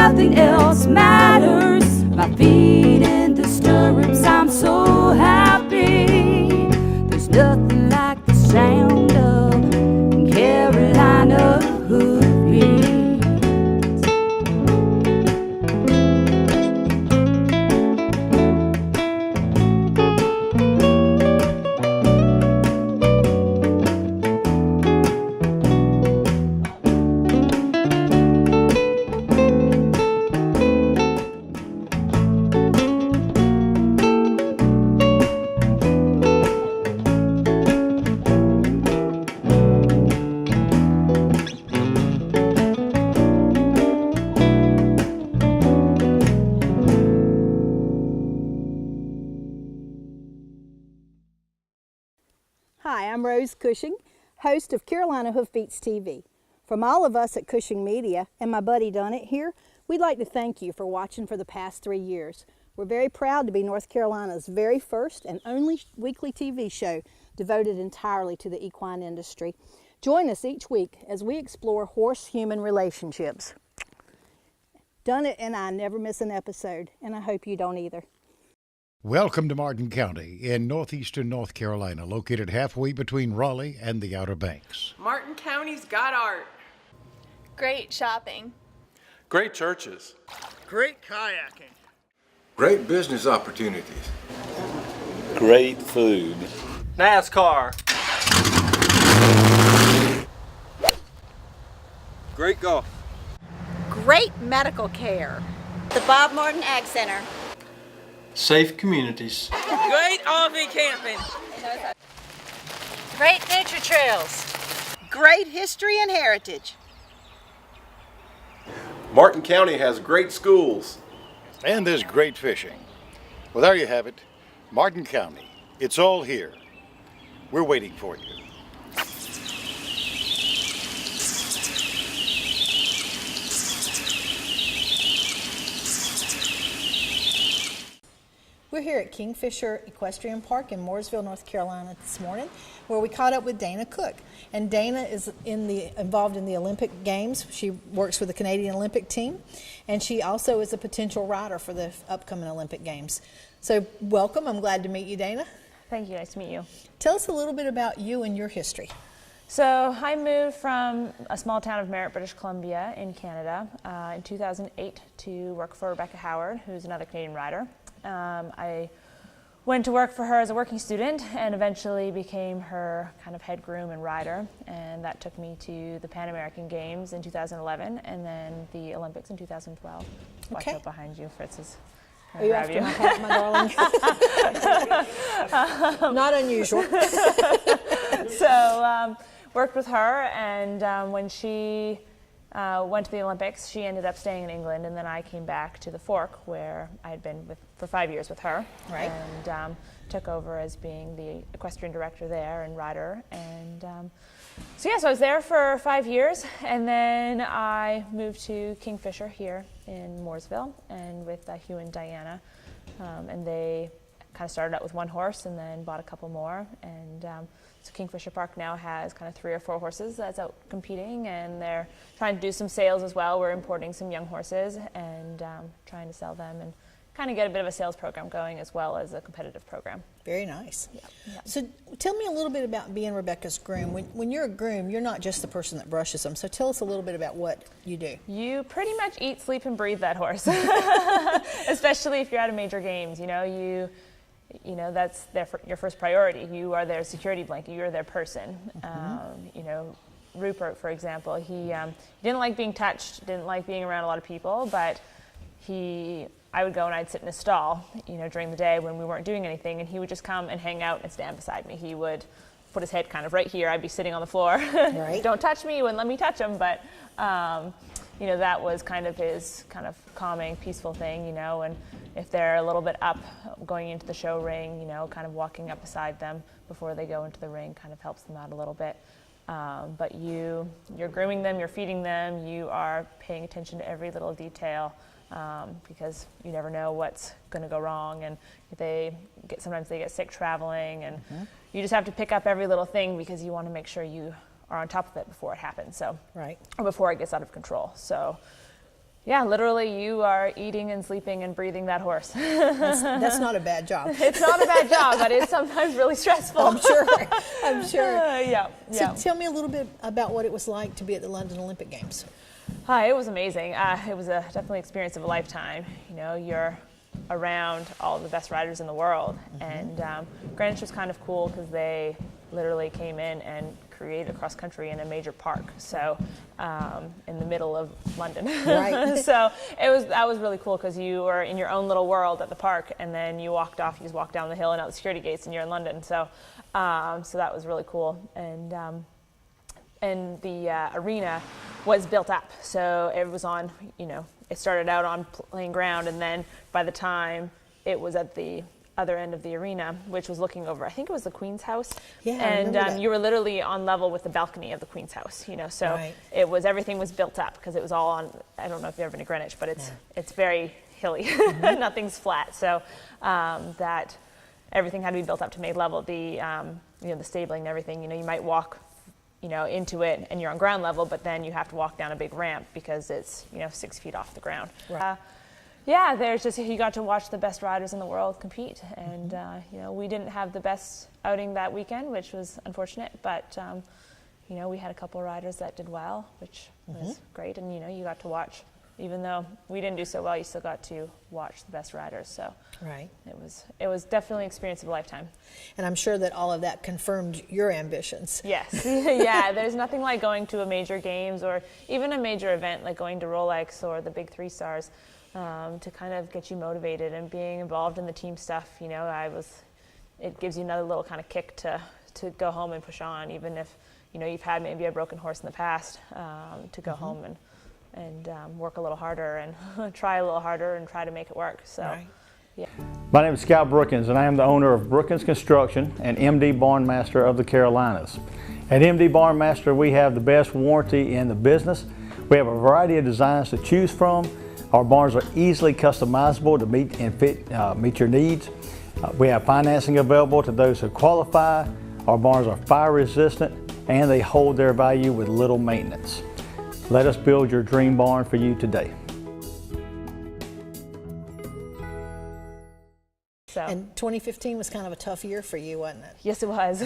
nothing else matters. My feet in the stirrups, I'm so happy. There's nothing like the sound of Carolina hoofbeats. Hi, I'm Rose Cushing, host of Carolina Hoofbeats TV. From all of us at Cushing Media and my buddy Dunnett here, we'd like to thank you for watching for the past 3 years. We're very proud to be North Carolina's very first and only weekly TV show devoted entirely to the equine industry. Join us each week as we explore horse-human relationships. Dunnett and I never miss an episode, and I hope you don't either. Welcome to Martin County in northeastern North Carolina, located halfway between Raleigh and the Outer Banks. Martin County's got art. Great shopping. Great churches. Great kayaking. Great business opportunities. Great food. NASCAR. Great golf. Great medical care. The Bob Morton Ag Center. Safe communities. Great RV camping. Great nature trails. Great history and heritage. Martin County has great schools. And there's great fishing. Well, there you have it. Martin County. It's all here. We're waiting for you. We're here at Kingfisher Equestrian Park in Mooresville, North Carolina this morning, where we caught up with Dana Cook. And Dana is involved in the Olympic Games. She works for the Canadian Olympic team, and she also is a potential rider for the upcoming Olympic Games. So welcome. I'm glad to meet you, Dana. Thank you. Nice to meet you. Tell us a little bit about you and your history. So I moved from a small town of Merritt, British Columbia in Canada in 2008 to work for Rebecca Howard, who's another Canadian rider. I went to work for her as a working student and eventually became her kind of head groom and rider, and that took me to the Pan American Games in 2011 and then the Olympics in 2012. Watch out behind you, Fritz is Are you after my hat, my darling? Not unusual. So worked with her, and when she went to the Olympics, she ended up staying in England, and then I came back to the Fork, where I had been for 5 years with her, right, and took over as being the equestrian director there and rider. And so I was there for 5 years, and then I moved to Kingfisher here in Mooresville, and with Hugh and Diana, and they kind of started out with one horse and then bought a couple more, and so Kingfisher Park now has kind of 3 or 4 horses that's out competing, and they're trying to do some sales as well. We're importing some young horses and trying to sell them and kind of get a bit of a sales program going as well as a competitive program. Very nice. Yeah. So tell me a little bit about being Rebecca's groom. When you're a groom, you're not just the person that brushes them. So tell us a little bit about what you do. You pretty much eat, sleep, and breathe that horse, especially if you're at a major games. You know, that's your first priority. You are their security blanket. You are their person. Mm-hmm. Rupert, for example, he didn't like being touched, didn't like being around a lot of people, but I would go and I'd sit in a stall, during the day when we weren't doing anything, and he would just come and hang out and stand beside me. He would put his head kind of right here. I'd be sitting on the floor. Right. Don't touch me, wouldn't let me touch him, but that was kind of his kind of calming, peaceful thing, and if they're a little bit up going into the show ring, kind of walking up beside them before they go into the ring kind of helps them out a little bit. But you're grooming them, you're feeding them, you are paying attention to every little detail, because you never know what's going to go wrong, and sometimes they get sick traveling, and you just have to pick up every little thing because you want to make sure you are on top of it before it happens. So, right, or before it gets out of control. So, Yeah, literally you are eating and sleeping and breathing that horse. That's not a bad job. It's not a bad job, but it's sometimes really stressful. I'm sure. I'm sure. Yeah. So tell me a little bit about what it was like to be at the London Olympic Games. Hi, it was amazing. It was definitely an experience of a lifetime. You know, you're around all the best riders in the world. And Greenwich was kind of cool because they literally came in and created a cross country in a major park, so in the middle of London. Right. So that was really cool because you were in your own little world at the park, and then you walked off. You just walked down the hill and out the security gates, and you're in London. So so that was really cool. And the arena was built up, so it was on. You know, it started out on plain ground, and then by the time it was at the other end of the arena, which was looking over, I think it was the Queen's house. Yeah, and you were literally on level with the balcony of the Queen's house, you know, so it was, everything was built up because it was all on, I don't know if you've ever been to Greenwich, but it's very hilly. Nothing's flat. So that everything had to be built up to make level. The, you know, the stabling and everything, you know, you might walk, you know, into it and you're on ground level, but then you have to walk down a big ramp because it's, you know, 6 feet off the ground. Right. Yeah, there's just, you got to watch the best riders in the world compete, and you know, we didn't have the best outing that weekend, which was unfortunate, but you know, we had a couple of riders that did well, which was great, and you know, you got to watch, even though we didn't do so well, you still got to watch the best riders, so it was definitely an experience of a lifetime. And I'm sure that all of that confirmed your ambitions. Yes, yeah, there's nothing like going to a major games or even a major event like going to Rolex or the big 3 stars. To kind of get you motivated, and being involved in the team stuff, you know, it gives you another little kind of kick to go home and push on, even if, you know, you've had maybe a broken horse in the past, to go home and work a little harder and try a little harder and try to make it work. So, yeah. My name is Scott Brookins, and I am the owner of Brookins Construction and MD Barn Master of the Carolinas. At MD Barn Master, we have the best warranty in the business. We have a variety of designs to choose from. Our barns are easily customizable to meet your needs. We have financing available to those who qualify. Our barns are fire resistant, and they hold their value with little maintenance. Let us build your dream barn for you today. And 2015 was kind of a tough year for you, wasn't it? Yes, it was.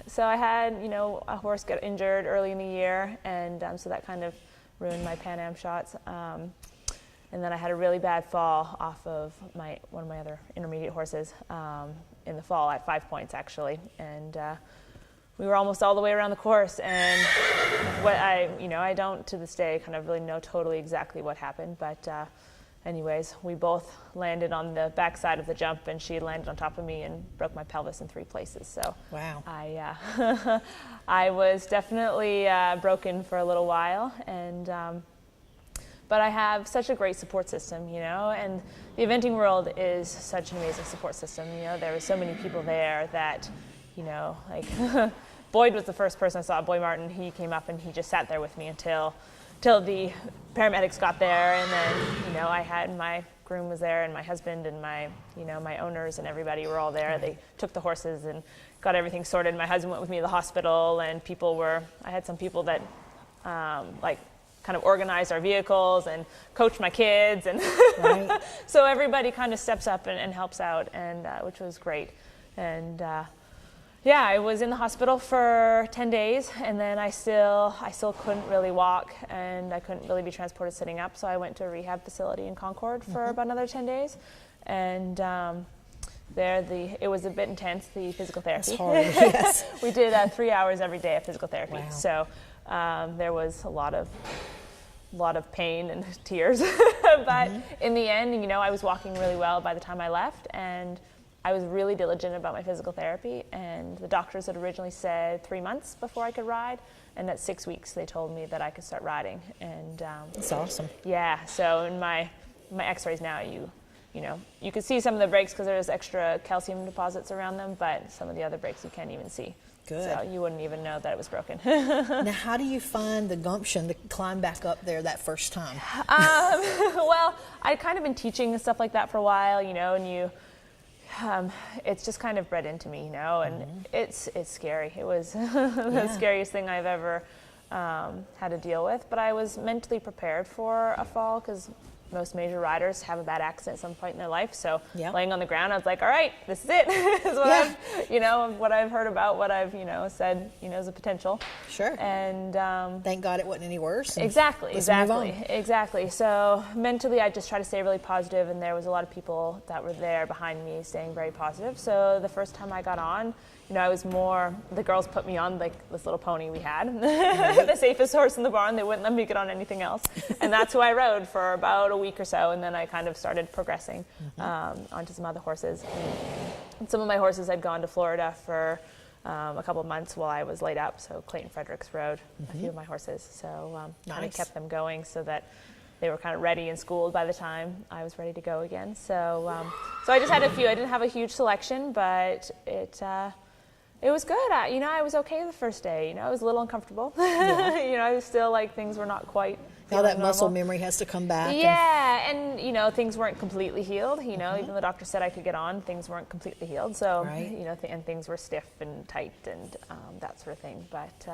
So I had, you know, a horse get injured early in the year, and so that kind of ruined my Pan Am shots, and then I had a really bad fall off of one of my other intermediate horses in the fall at 5 points actually, and we were almost all the way around the course, and what I don't to this day kind of really know totally exactly what happened, but anyways, we both landed on the back side of the jump, and she landed on top of me and broke my pelvis in 3 places. So wow. I was definitely broken for a little while, and but I have such a great support system, you know, and the eventing world is such an amazing support system. You know, there were so many people there that, you know, like Boyd was the first person I saw, Boy Martin. He came up and he just sat there with me until the paramedics got there, and then, you know, I had my groom was there, and my husband and my owners and everybody were all there. They took the horses and got everything sorted. My husband went with me to the hospital, and I had some people that like kind of organized our vehicles and coached my kids, and so everybody kind of steps up and helps out, and which was great. And yeah, I was in the hospital for 10 days, and then I still couldn't really walk, and I couldn't really be transported sitting up, so I went to a rehab facility in Concord for about another 10 days, and it was a bit intense, the physical therapy. It's hard, yes. We did 3 hours every day of physical therapy, wow. So there was a lot of pain and tears, but in the end, you know, I was walking really well by the time I left, and I was really diligent about my physical therapy, and the doctors had originally said 3 months before I could ride, and at 6 weeks they told me that I could start riding. And that's awesome. Yeah, so in my x-rays now, you know, you can see some of the breaks because there's extra calcium deposits around them, but some of the other breaks you can't even see. Good. So you wouldn't even know that it was broken. Now, how do you find the gumption to climb back up there that first time? Well, I'd kind of been teaching and stuff like that for a while, you know, and it's just kind of bred into me, you know, and it's scary. It was the scariest thing I've ever had to deal with, but I was mentally prepared for a fall because most major riders have a bad accident at some point in their life. So laying on the ground, I was like, all right, this is it. This is what I've, what I've heard about, what I've, said, is a potential. Sure. And thank God it wasn't any worse. Exactly. So mentally, I just try to stay really positive, and there was a lot of people that were there behind me staying very positive. So the first time I got on, I was more, the girls put me on like this little pony we had, the safest horse in the barn. They wouldn't let me get on anything else. And that's who I rode for about a week or so. And then I kind of started progressing onto some other horses. And some of my horses had gone to Florida for a couple of months while I was laid up. So Clayton Fredericks rode a few of my horses. So kind of kept them going so that they were kind of ready and schooled by the time I was ready to go again. So so I just had a few. I didn't have a huge selection, but it was good. I was okay the first day. I was a little uncomfortable. I was still like things were not quite. Now that muscle memory has to come back. Yeah, and things weren't completely healed. Even the doctor said I could get on, things weren't completely healed. So and things were stiff and tight and that sort of thing. But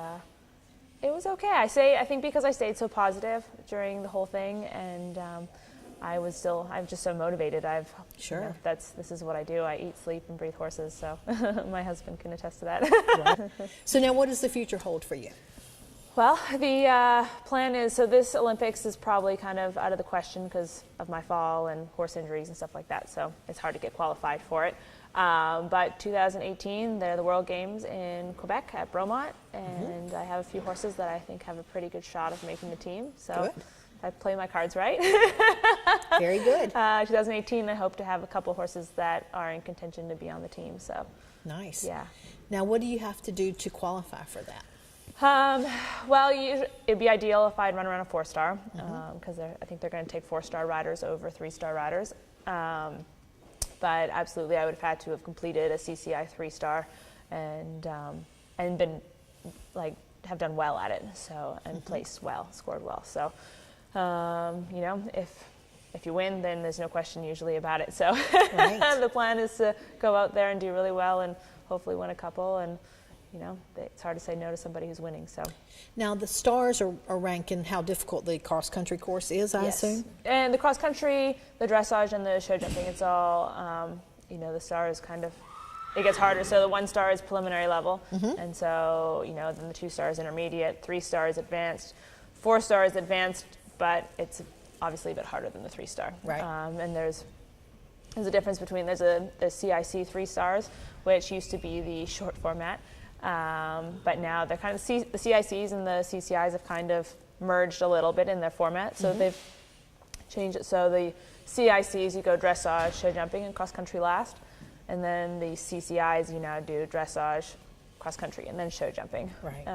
it was okay. I think because I stayed so positive during the whole thing, and I'm just so motivated. This is what I do. I eat, sleep, and breathe horses. So my husband can attest to that. So now, what does the future hold for you? Well, the plan is, so this Olympics is probably kind of out of the question because of my fall and horse injuries and stuff like that. So it's hard to get qualified for it. But 2018, they're the World Games in Quebec at Bromont, and I have a few horses that I think have a pretty good shot of making the team. So I play my cards right. Very good. 2018, I hope to have a couple horses that are in contention to be on the team. So nice. Yeah. Now, what do you have to do to qualify for that? Well, it'd be ideal if I'd run around a 4-star, because I think they're going to take 4-star riders over 3-star riders. But absolutely, I would have had to have completed a CCI 3-star and been have done well at it. So and placed well, scored well. So if you win, then there's no question usually about it. So the plan is to go out there and do really well and hopefully win a couple. And it's hard to say no to somebody who's winning. So now the stars are ranking how difficult the cross country course is, I assume. And the cross country, the dressage, and the show jumping, it's all the stars kind of, it gets harder. So the 1-star is preliminary level, and so then the 2-star is intermediate, 3-star is advanced, 4-star is advanced, but it's obviously a bit harder than the 3-star. Right. And there's a difference between the CIC 3-stars, which used to be the short format. But now they're kind of the CICs and the CCIs have kind of merged a little bit in their format, so they've changed it. So the CICs, you go dressage, show jumping, and cross country last, and then the CCIs, you now do dressage, cross country, and then show jumping. Right.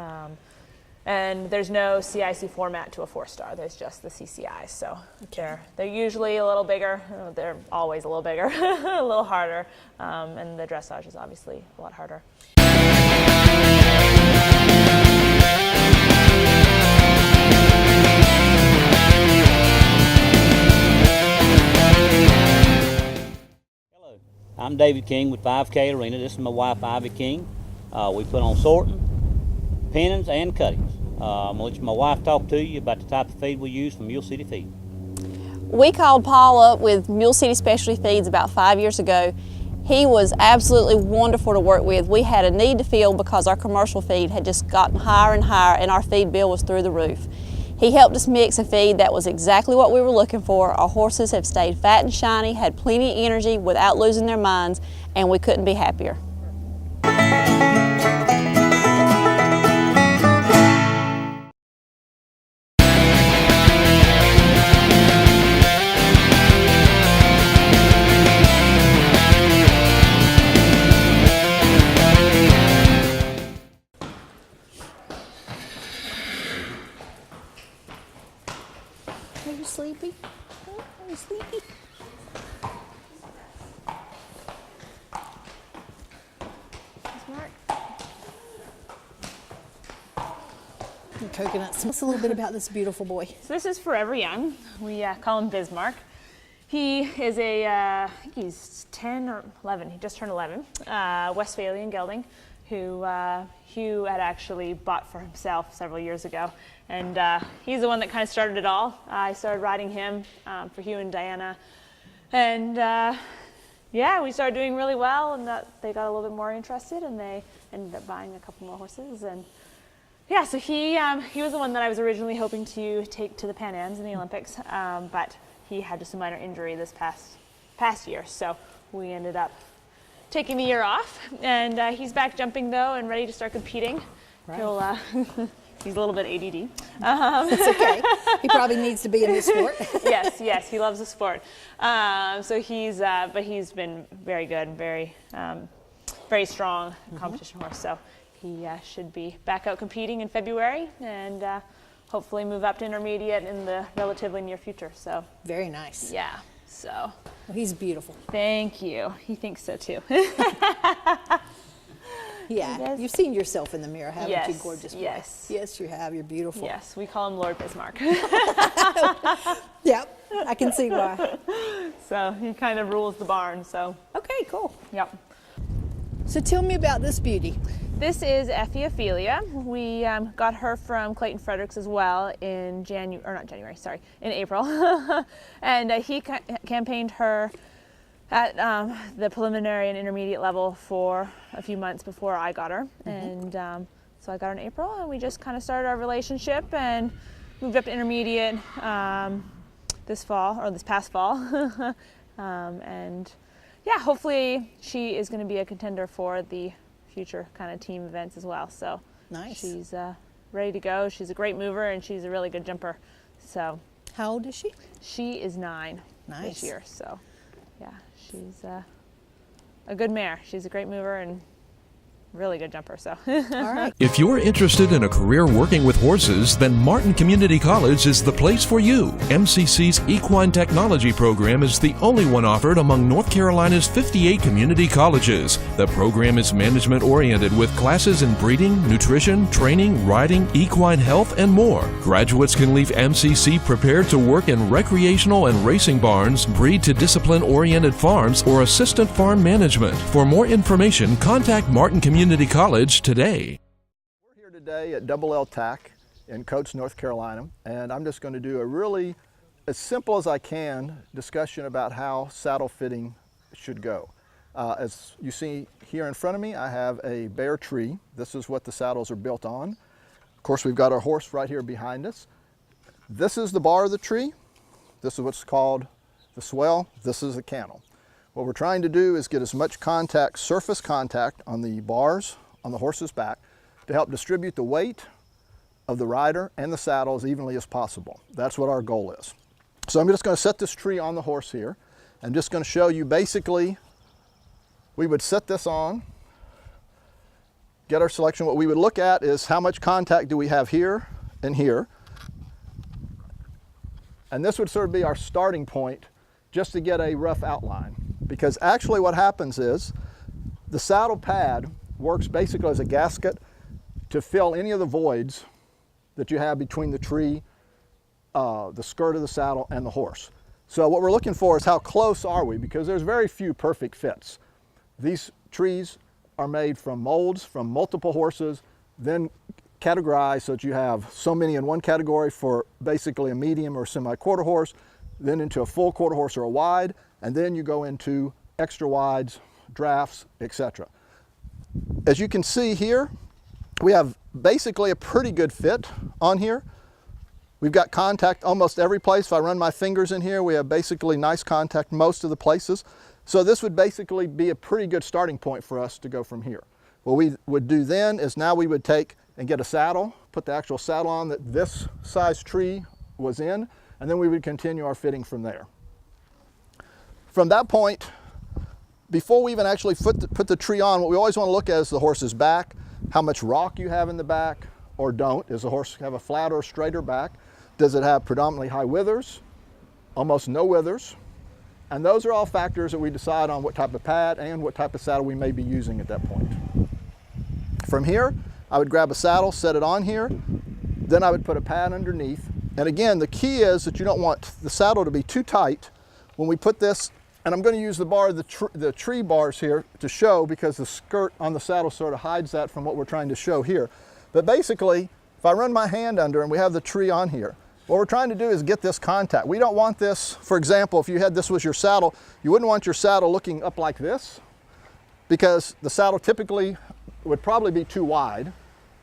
And there's no CIC format to a 4-star. There's just the CCIs. So they're usually a little bigger. They're always a little bigger, a little harder, and the dressage is obviously a lot harder. Hello, I'm David King with 5K Arena. This is my wife, Ivy King. We put on sorting, pennings, and cuttings. I'm going to let my wife talk to you about the type of feed we use from Mule City Feed. We called Paul up with Mule City Specialty Feeds about 5 years ago. He was absolutely wonderful to work with. We had a need to fill because our commercial feed had just gotten higher and higher and our feed bill was through the roof. He helped us mix a feed that was exactly what we were looking for. Our horses have stayed fat and shiny, had plenty of energy without losing their minds, and we couldn't be happier. Are you sleepy? Are you sleepy? The coconut. Tell us a little bit about this beautiful boy. So this is Forever Young. We call him Bismarck. He is I think he's 10 or 11. He just turned 11. Westphalian gelding, who Hugh had actually bought for himself several years ago. And he's the one that kind of started it all. I started riding him for Hugh and Diana. And yeah, we started doing really well, and they got a little bit more interested, and they ended up buying a couple more horses. And yeah, so he was the one that I was originally hoping to take to the Pan Ams and the Olympics, but he had just a minor injury this past year, so we ended up taking the year off. And he's back jumping though, and ready to start competing. Right. He'll he's a little bit ADD. That's okay. He probably needs to be in this sport. yes, he loves the sport. So but he's been very good and very strong competition horse. So he should be back out competing in February, and hopefully move up to intermediate in the relatively near future. So very nice. Yeah. So well, he's beautiful. Thank you. He thinks so too. Yeah, you've seen yourself in the mirror, haven't you, gorgeous boy? Yes. Yes, you have. You're beautiful. Yes, we call him Lord Bismarck. Yep, I can see why. So he kind of rules the barn. So okay, cool. Yep. So tell me about this beauty. This is Effie Ophelia. We got her from Clayton Fredericks as well in in April. And he campaigned her at the preliminary and intermediate level for a few months before I got her. And so I got her in April, and we just kind of started our relationship and moved up to intermediate this past fall. And yeah, hopefully she is going to be a contender for the future kind of team events as well. So nice. She's ready to go. She's a great mover, and she's a really good jumper. So how old is she? She is 9 nice. This year. So yeah, she's a good mare. She's a great mover and really good jumper. So all right. If you're interested in a career working with horses, then Martin Community College is the place for you. MCC's Equine Technology program is the only one offered among North Carolina's 58 community colleges. The program is management oriented with classes in breeding, nutrition, training, riding, equine health, and more. Graduates can leave MCC prepared to work in recreational and racing barns, breed to discipline oriented farms, or assistant farm management. For more information, contact Martin Community College today. We're here today at Double L TAC in Coates, North Carolina, and I'm just going to do a really, as simple as I can, discussion about how saddle fitting should go. As you see here in front of me, I have a bare tree. This is what the saddles are built on. Of course, we've got our horse right here behind us. This is the bar of the tree. This is what's called the swell. This is the cantle. What we're trying to do is get as much contact, surface contact on the bars on the horse's back to help distribute the weight of the rider and the saddle as evenly as possible. That's what our goal is. So I'm just going to set this tree on the horse here. I'm just going to show you basically, we would set this on, get our selection. What we would look at is how much contact do we have here and here. And this would sort of be our starting point just to get a rough outline. Because actually what happens is the saddle pad works basically as a gasket to fill any of the voids that you have between the tree, the skirt of the saddle, and the horse. So what we're looking for is how close are we, because there's very few perfect fits. These trees are made from molds from multiple horses, then categorized so that you have so many in one category for basically a medium or semi-quarter horse, then into a full quarter horse or a wide, and then you go into extra wides, drafts, etc. As you can see here, we have basically a pretty good fit on here. We've got contact almost every place. If I run my fingers in here, we have basically nice contact most of the places. So this would basically be a pretty good starting point for us to go from here. What we would do then is now we would take and get a saddle, put the actual saddle on that this size tree was in, and then we would continue our fitting from there. From that point, before we even actually put the tree on, what we always want to look at is the horse's back, how much rock you have in the back or don't. Does the horse have a flatter or straighter back? Does it have predominantly high withers, almost no withers? And those are all factors that we decide on what type of pad and what type of saddle we may be using at that point. From here, I would grab a saddle, set it on here, then I would put a pad underneath. And again, the key is that you don't want the saddle to be too tight. When we put this And I'm going to use the tree bars here to show, because the skirt on the saddle sort of hides that from what we're trying to show here. But basically, if I run my hand under and we have the tree on here, what we're trying to do is get this contact. We don't want this, for example, if you had this was your saddle, you wouldn't want your saddle looking up like this, because the saddle typically would probably be too wide.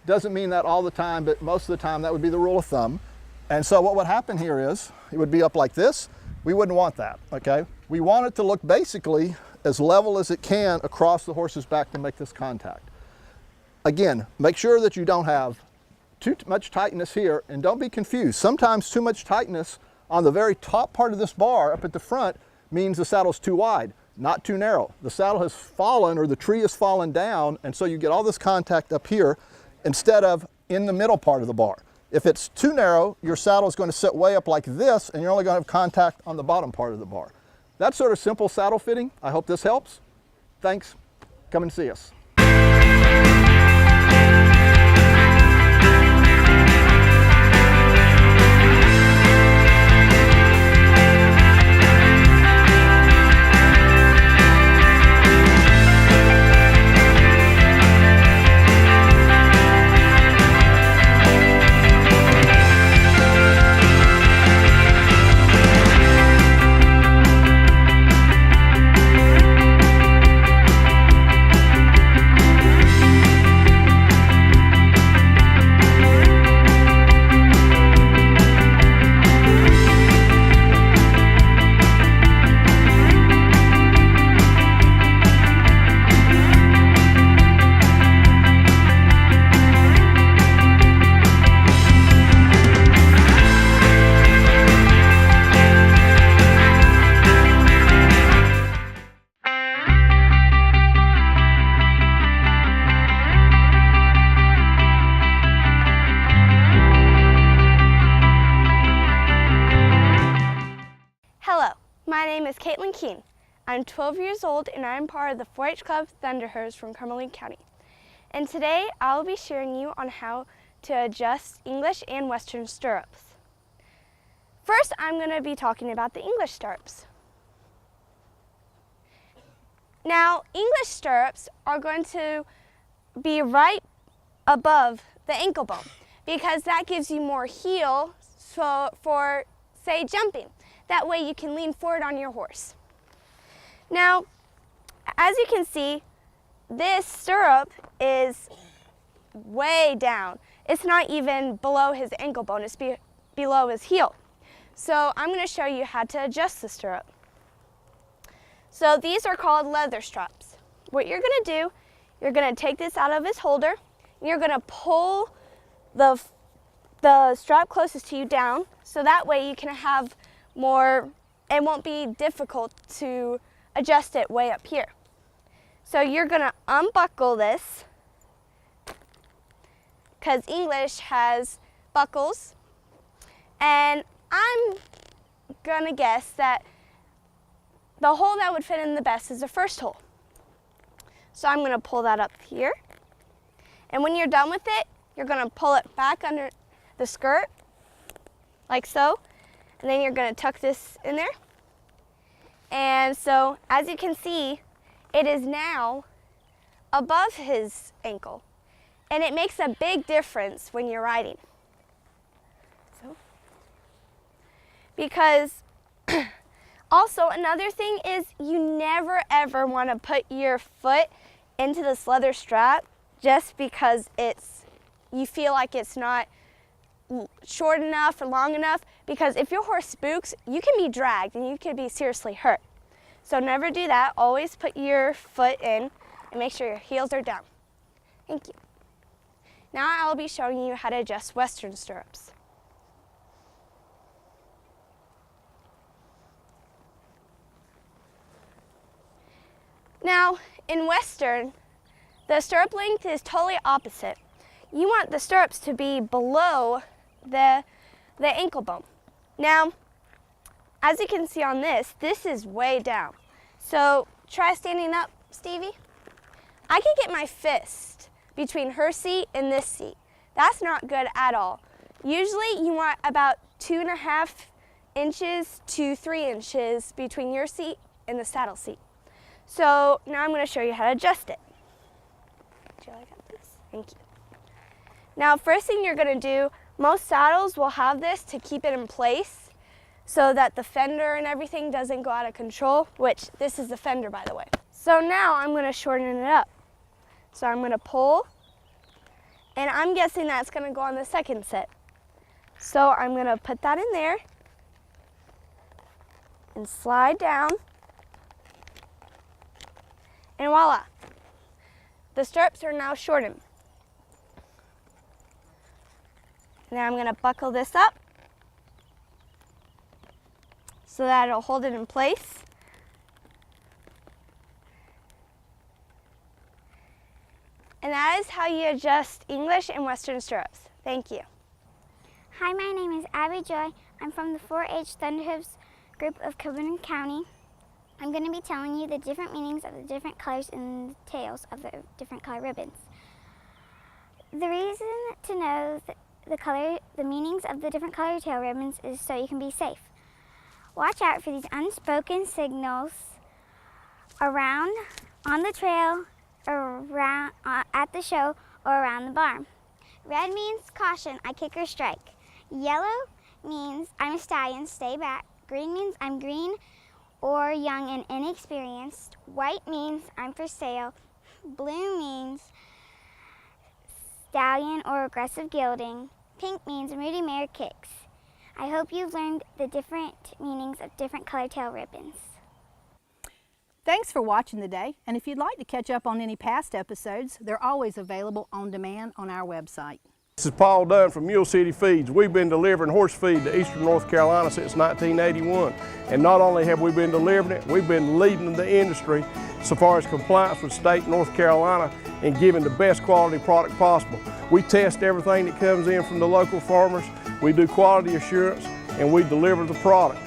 Doesn't mean that all the time, but most of the time that would be the rule of thumb. And so what would happen here is, it would be up like this. We wouldn't want that, okay? We want it to look basically as level as it can across the horse's back to make this contact. Again, make sure that you don't have too much tightness here, and don't be confused. Sometimes too much tightness on the very top part of this bar up at the front means the saddle's too wide, not too narrow. The saddle has fallen, or the tree has fallen down, and so you get all this contact up here instead of in the middle part of the bar. If it's too narrow, your saddle is going to sit way up like this, and you're only going to have contact on the bottom part of the bar. That's sort of simple saddle fitting. I hope this helps. Thanks. Come and see us. I'm 12 years old and I'm part of the 4-H Club Thunderhers from Cumberland County. And today I'll be sharing you on how to adjust English and Western stirrups. First, I'm going to be talking about the English stirrups. Now, English stirrups are going to be right above the ankle bone because that gives you more heel for, say, jumping. That way you can lean forward on your horse. Now, as you can see, this stirrup is way down. It's not even below his ankle bone, it's below his heel. So I'm going to show you how to adjust the stirrup. So these are called leather straps. What you're going to do, you're going to take this out of his holder, and you're going to pull the strap closest to you down, so that way you can have more, it won't be difficult to adjust it way up here. So you're going to unbuckle this, because English has buckles, and I'm going to guess that the hole that would fit in the best is the first hole. So I'm going to pull that up here, and when you're done with it, you're going to pull it back under the skirt, like so, and then you're going to tuck this in there. And so, as you can see, it is now above his ankle, and it makes a big difference when you're riding. So, because also another thing is you never ever want to put your foot into this leather strap just because you feel like it's not short enough or long enough, because if your horse spooks, you can be dragged and you could be seriously hurt. So never do that. Always put your foot in and make sure your heels are down. Thank you. Now I'll be showing you how to adjust Western stirrups. Now, in Western, the stirrup length is totally opposite. You want the stirrups to be below the ankle bone. Now, as you can see on this is way down. So try standing up, Stevie. I can get my fist between her seat and this seat. That's not good at all. Usually you want about 2.5 inches to 3 inches between your seat in the saddle seat. So now I'm going to show you how to adjust it. Do you like this? Thank you. Now, first thing you're going to do, most saddles will have this to keep it in place so that the fender and everything doesn't go out of control, which this is the fender, by the way. So now I'm going to shorten it up. So I'm going to pull, and I'm guessing that's going to go on the second set. So I'm going to put that in there and slide down, and voila. The stirrups are now shortened. Now I'm going to buckle this up so that it'll hold it in place. And that is how you adjust English and Western stirrups. Thank you. Hi, my name is Abby Joy. I'm from the 4-H Thunderhooves group of Coburn County. I'm going to be telling you the different meanings of the different colors in the tails of the different color ribbons. The reason to know the meanings of the different color tail ribbons is so you can be safe. Watch out for these unspoken signals around, on the trail, around at the show, or around the barn. Red means caution, I kick or strike. Yellow means I'm a stallion, stay back. Green means I'm green or young and inexperienced. White means I'm for sale. Blue means stallion or aggressive gelding. Pink means Moody Mare kicks. I hope you've learned the different meanings of different color tail ribbons. Thanks for watching today, and if you'd like to catch up on any past episodes, they're always available on demand on our website. This is Paul Dunn from Mule City Feeds. We've been delivering horse feed to eastern North Carolina since 1981. And not only have we been delivering it, we've been leading the industry so far as compliance with state North Carolina and giving the best quality product possible. We test everything that comes in from the local farmers. We do quality assurance and we deliver the product.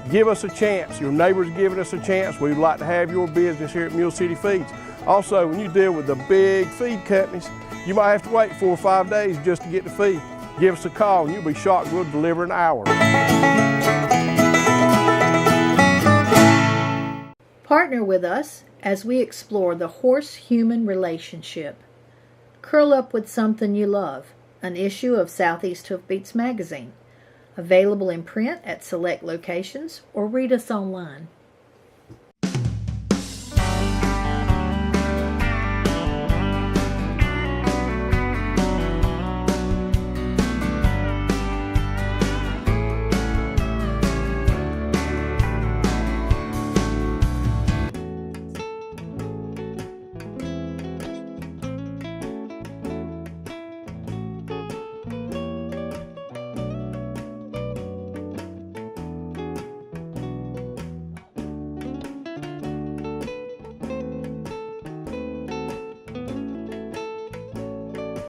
Give us a chance. Your neighbors giving us a chance. We'd like to have your business here at Mule City Feeds. Also, when you deal with the big feed companies, you might have to wait 4 or 5 days just to get the feed. Give us a call and you'll be shocked we'll deliver in an hour. Partner with us as we explore the horse-human relationship. Curl up with something you love, an issue of Southeast Hoofbeats magazine. Available in print at select locations or read us online.